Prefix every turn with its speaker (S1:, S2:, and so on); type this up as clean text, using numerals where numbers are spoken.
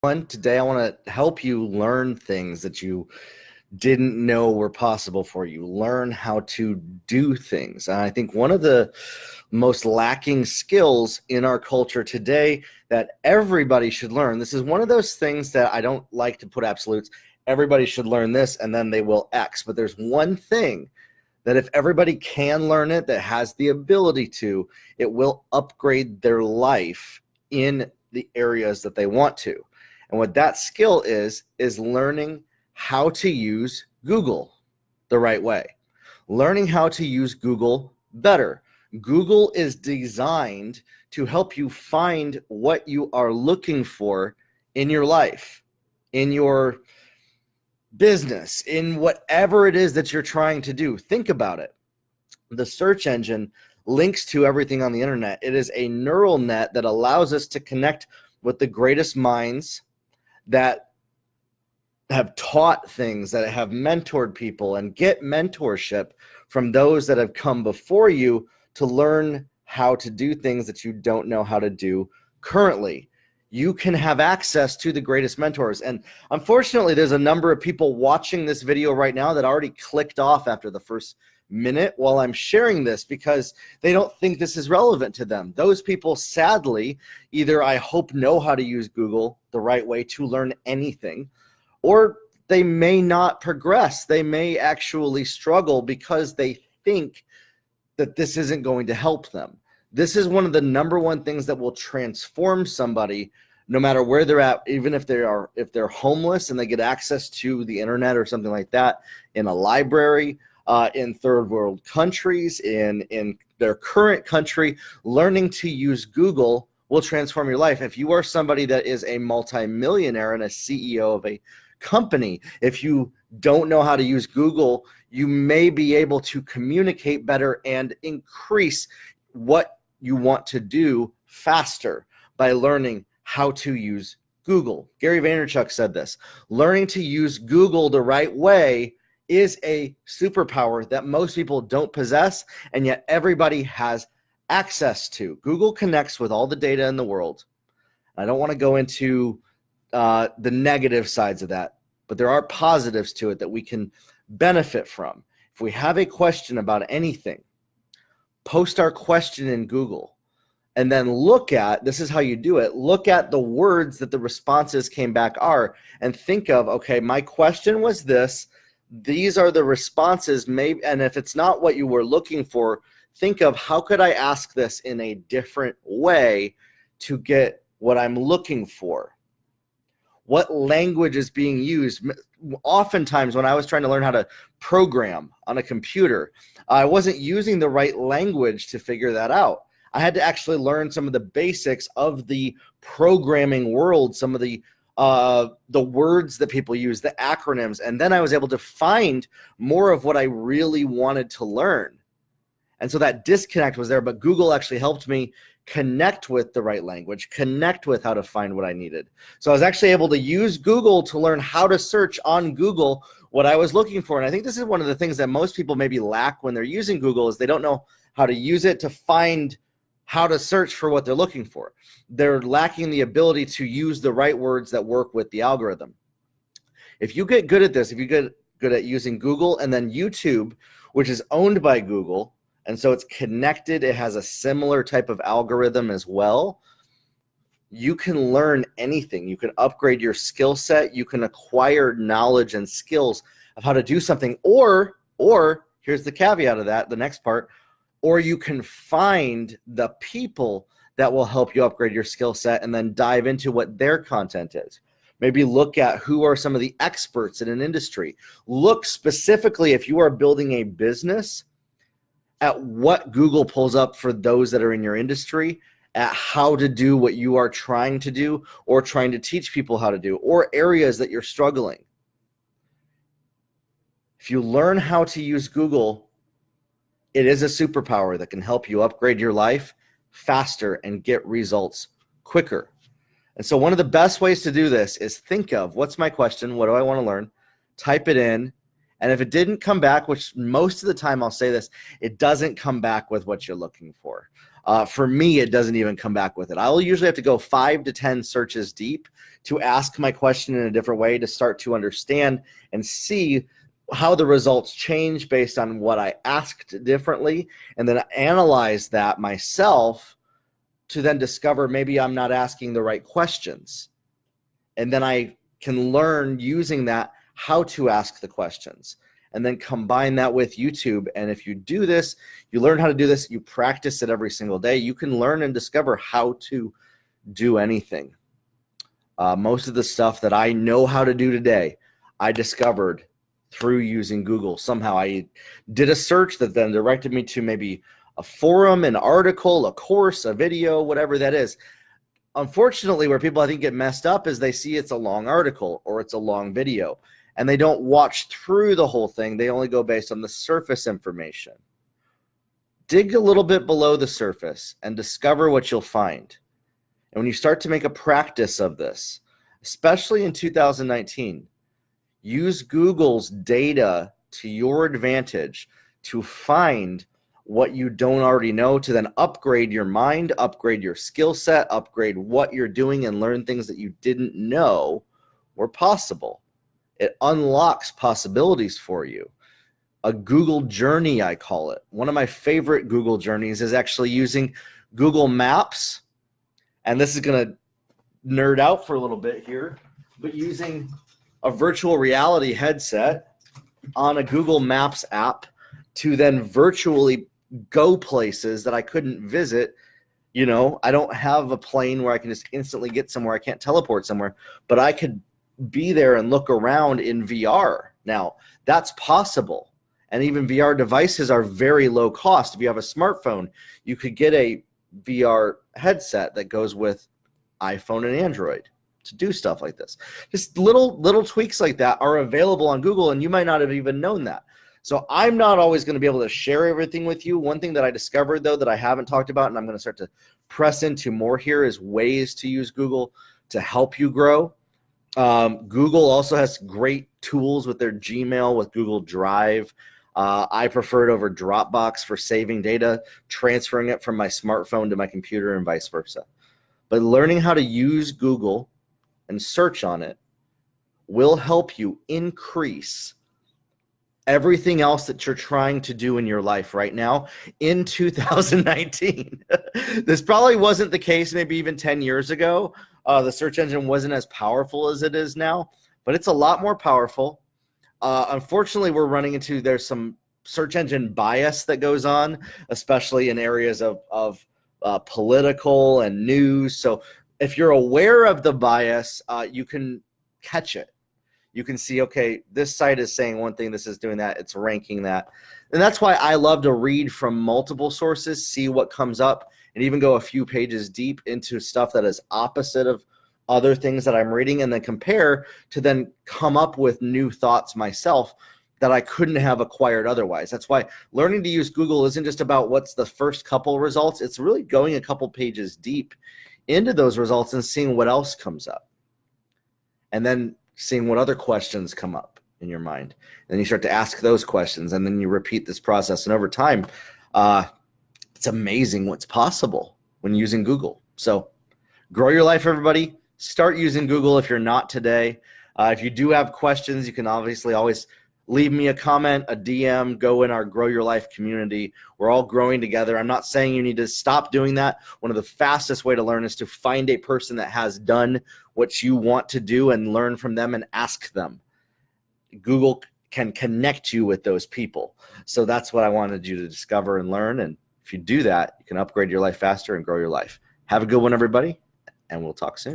S1: Today, I want to help you learn things that you didn't know were possible for you. Learn how to do things. And I think one of the most lacking skills in our culture today that everybody should learn, this is one of those things that I don't like to put absolutes. Everybody should learn this and then they will X. But there's one thing that if everybody can learn it, that has the ability to, it will upgrade their life in the areas that they want to. And what that skill is learning how to use Google the right way. Learning how to use Google better. Google is designed to help you find what you are looking for in your life, in your business, in whatever it is that you're trying to do. Think about it. The search engine links to everything on the internet. It is a neural net that allows us to connect with the greatest minds that have taught things, that have mentored people, and get mentorship from those that have come before you to learn how to do things that you don't know how to do currently. You can have access to the greatest mentors. And unfortunately, there's a number of people watching this video right now that already clicked off after the first minute while I'm sharing this because they don't think this is relevant to them. Those people, sadly, either I hope know how to use Google the right way to learn anything, or they may not progress. They may actually struggle because they think that this isn't going to help them. This is one of the number one things that will transform somebody no matter where they're at, even if they're homeless and they get access to the internet or something like that, in a library, in third world countries, in their current country. Learning to use Google will transform your life. If you are somebody that is a multimillionaire and a CEO of a company, if you don't know how to use Google, you may be able to communicate better and increase what you want to do faster by learning how to use Google. Gary Vaynerchuk said this: learning to use Google the right way is a superpower that most people don't possess, and yet everybody has access to. Google connects with all the data in the world. I don't want to go into the negative sides of that, but there are positives to it that we can benefit from. If we have a question about anything, post our question in Google and then look at, this is how you do it, look at the words that the responses came back are and think of, okay, my question was this, these are the responses, maybe, and if it's not what you were looking for, think of how could I ask this in a different way to get what I'm looking for? What language is being used? Oftentimes when I was trying to learn how to program on a computer, I wasn't using the right language to figure that out. I had to actually learn some of the basics of the programming world, some of the words that people use, the acronyms, and then I was able to find more of what I really wanted to learn. And so that disconnect was there, but Google actually helped me connect with the right language, connect with how to find what I needed. So I was actually able to use Google to learn how to search on Google what I was looking for. And I think this is one of the things that most people maybe lack when they're using Google is they don't know how to use it to find how to search for what they're looking for. They're lacking the ability to use the right words that work with the algorithm. If you get good at this, if you get good at using Google and then YouTube, which is owned by Google, and so it's connected, it has a similar type of algorithm as well, you can learn anything. You can upgrade your skill set. You can acquire knowledge and skills of how to do something. Or here's the caveat of that, the next part, or you can find the people that will help you upgrade your skill set and then dive into what their content is. Maybe look at who are some of the experts in an industry. Look specifically, if you are building a business, at what Google pulls up for those that are in your industry, at how to do what you are trying to do or trying to teach people how to do, or areas that you're struggling. If you learn how to use Google, it is a superpower that can help you upgrade your life faster and get results quicker. And so one of the best ways to do this is think of, what's my question? What do I want to learn? Type it in. And if it didn't come back, which most of the time I'll say this, it doesn't come back with what you're looking for. For me, it doesn't even come back with it. I'll usually have to go 5 to 10 searches deep to ask my question in a different way, to start to understand and see how the results change based on what I asked differently, and then analyze that myself to then discover maybe I'm not asking the right questions. And then I can learn using that how to ask the questions, and then combine that with YouTube. And if you do this, you learn how to do this, you practice it every single day, you can learn and discover how to do anything. Most of the stuff that I know how to do today, I discovered through using Google. Somehow I did a search that then directed me to maybe a forum, an article, a course, a video, whatever that is. Unfortunately, where people I think get messed up is they see it's a long article or it's a long video, and they don't watch through the whole thing. They only go based on the surface information. Dig a little bit below the surface and discover what you'll find. And when you start to make a practice of this, especially in 2019, use Google's data to your advantage to find what you don't already know, to then upgrade your mind, upgrade your skill set, upgrade what you're doing, and learn things that you didn't know were possible. It unlocks possibilities for you. A Google journey, I call it. One of my favorite Google journeys is actually using Google Maps. And this is going to nerd out for a little bit here, but using a virtual reality headset on a Google Maps app to then virtually go places that I couldn't visit. You know, I don't have a plane where I can just instantly get somewhere. I can't teleport somewhere, but I could be there and look around in VR. Now, that's possible. And even VR devices are very low cost. If you have a smartphone, you could get a VR headset that goes with iPhone and Android to do stuff like this. Just little tweaks like that are available on Google, and you might not have even known that. So I'm not always going to be able to share everything with you. One thing that I discovered, though, that I haven't talked about, and I'm going to start to press into more here, is ways to use Google to help you grow. Google also has great tools with their Gmail, with Google Drive. I prefer it over Dropbox for saving data, transferring it from my smartphone to my computer, and vice versa. But learning how to use Google and search on it will help you increase everything else that you're trying to do in your life right now in 2019. This probably wasn't the case maybe even 10 years ago. The search engine wasn't as powerful as it is now, but it's a lot more powerful. Unfortunately, we're running into, there's some search engine bias that goes on, especially in areas of political and news. So if you're aware of the bias, you can catch it. You can see, okay, this site is saying one thing, this is doing that, it's ranking that. And that's why I love to read from multiple sources, see what comes up, and even go a few pages deep into stuff that is opposite of other things that I'm reading, and then compare to then come up with new thoughts myself that I couldn't have acquired otherwise. That's why learning to use Google isn't just about what's the first couple results. It's really going a couple pages deep into those results and seeing what else comes up. And then seeing what other questions come up in your mind. And then you start to ask those questions, and then you repeat this process. And over time, it's amazing what's possible when using Google. So grow your life, everybody. Start using Google if you're not today. If you do have questions, you can obviously always leave me a comment, a DM, go in our Grow Your Life community. We're all growing together. I'm not saying you need to stop doing that. One of the fastest way to learn is to find a person that has done what you want to do and learn from them and ask them. Google can connect you with those people. So that's what I wanted you to discover and learn. And if you do that, you can upgrade your life faster and grow your life. Have a good one, everybody, and we'll talk soon.